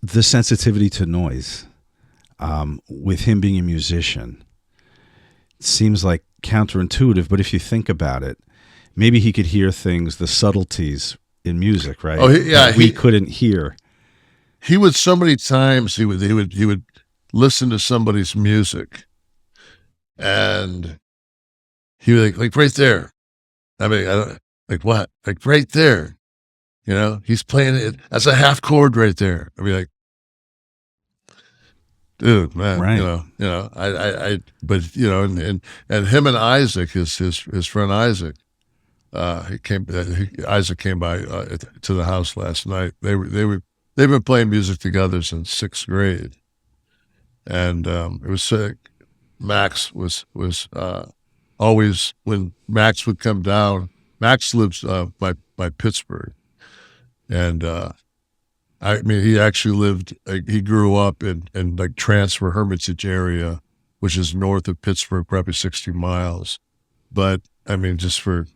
the sensitivity to noise, with him being a musician, seems like counterintuitive. But if you think about it, maybe he could hear things, the subtleties in music, right? Oh, yeah, that we couldn't hear. He would so many times he would listen to somebody's music, and he would like right there. I mean, I don't like what, like right there. You know, he's playing it. That's a half chord right there. I'd be like, dude, man, Right. but you know, and him and Isaac, his friend Isaac, Isaac came by to the house last night. They've been playing music together since sixth grade, and it was sick. Max was always when Max would come down. Max lives by Pittsburgh, and I mean he actually lived. He grew up in like Transfer Hermitage area, which is north of Pittsburgh, probably 60 miles. But I mean, just for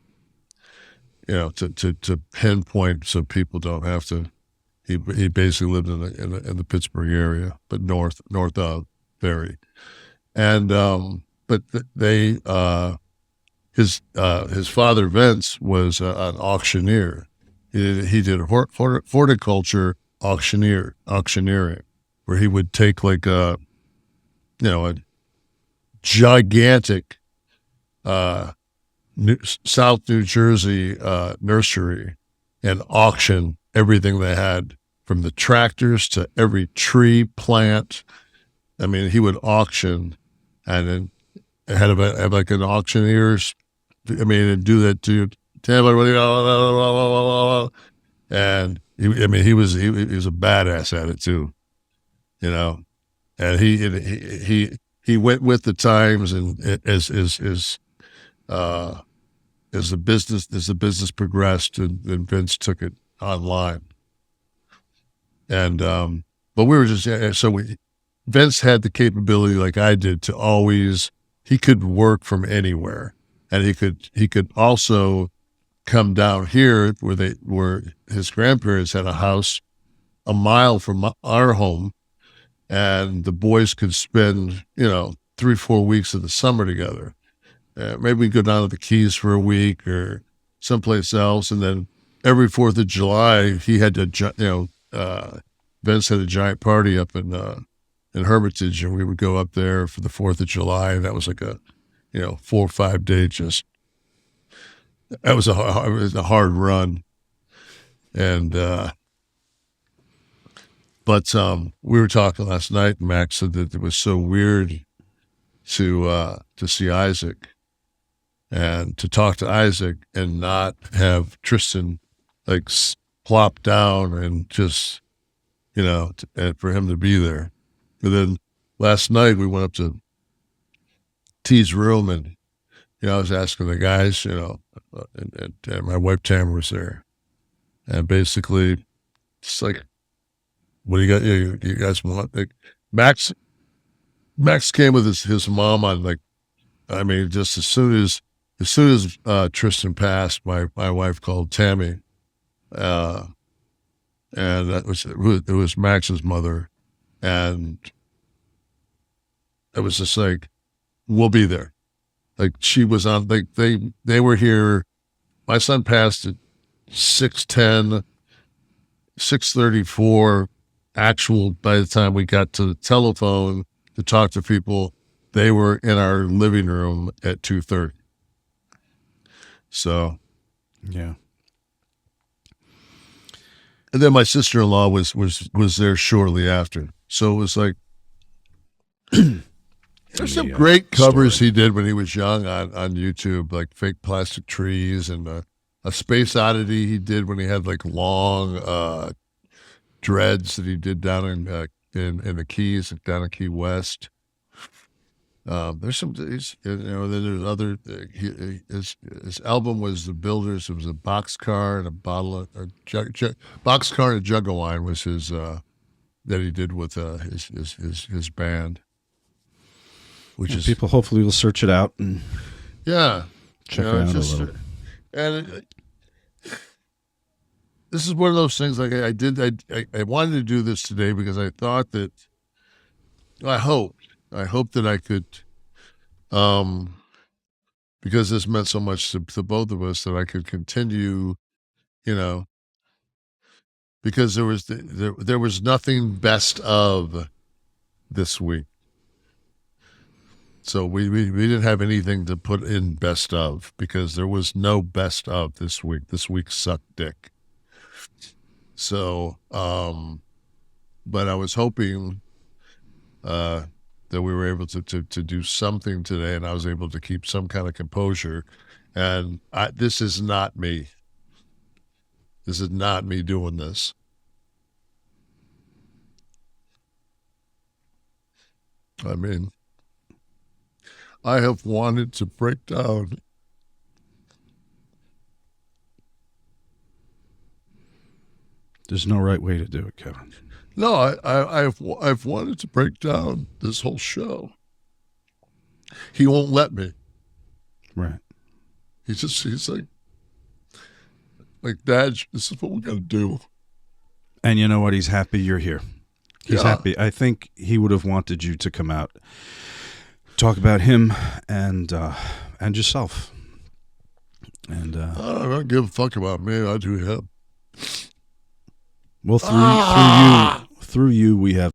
to pinpoint so people don't have to. He basically lived in the Pittsburgh area, but north of very, and but they his father Vince was an auctioneer. He did horticulture auctioneering, where he would take like a gigantic South New Jersey nursery and auction everything they had, from the tractors to every tree plant. I mean, he would auction, and then have like an auctioneer's. I mean, and do that to everybody. And he was a badass at it too, you know. And he went with the times, and as the business progressed, and Vince took it online. And but we were just Vince had the capability, like I did, to always, he could work from anywhere, and he could also come down here where his grandparents had a house a mile from our home, and the boys could spend 3-4 weeks of the summer together. Maybe we'd go down to the Keys for a week or someplace else, and then every 4th of July he had to Vince had a giant party up in Hermitage, and we would go up there for the 4th of July, and that was like a 4 or 5 day that was a hard run. And but we were talking last night, and Max said that it was so weird to see Isaac and to talk to Isaac and not have Tristan like plop down and just and for him to be there. And then last night we went up to T's room, and I was asking the guys, and my wife Tamara was there, and basically it's like, what do you got? You guys want, like, Max came with his mom on, like, I mean, just as soon as Tristan passed, my wife called Tammy, and it was Max's mother, and it was just like, we'll be there. Like, she was on, like, they were here. My son passed at 6:10, 6:34 actual. By the time we got to the telephone to talk to people, they were in our living room at 2:30. So, yeah. And then my sister-in-law was there shortly after. So it was like, there's some great covers he did when he was young on YouTube, like Fake Plastic Trees, and a Space Oddity he did when he had like long dreads that he did down in the Keys, down in Key West. There's some, then there's other. His album was The Builders. It was a boxcar and a bottle of boxcar and a jug of wine was his that he did with his band. Which is, people hopefully will search it out and check it out a little. And this is one of those things. Like I wanted to do this today because I thought that I hoped that I could, um, because this meant so much to both of us, that I could continue, you know, because there was nothing best of this week. So we didn't have anything to put in best of because there was no best of this week. This week sucked dick. So, but I was hoping that we were able to do something today, and I was able to keep some kind of composure. And this is not me. This is not me doing this. I mean, I have wanted to break down. There's no right way to do it, Kevin. No, I've wanted to break down this whole show. He won't let me. Right. He's like, Dad, this is what we got to do. And you know what? He's happy you're here. He's happy. I think he would have wanted you to come out, talk about him and yourself. And I don't give a fuck about me. I do him. Well, through you, we have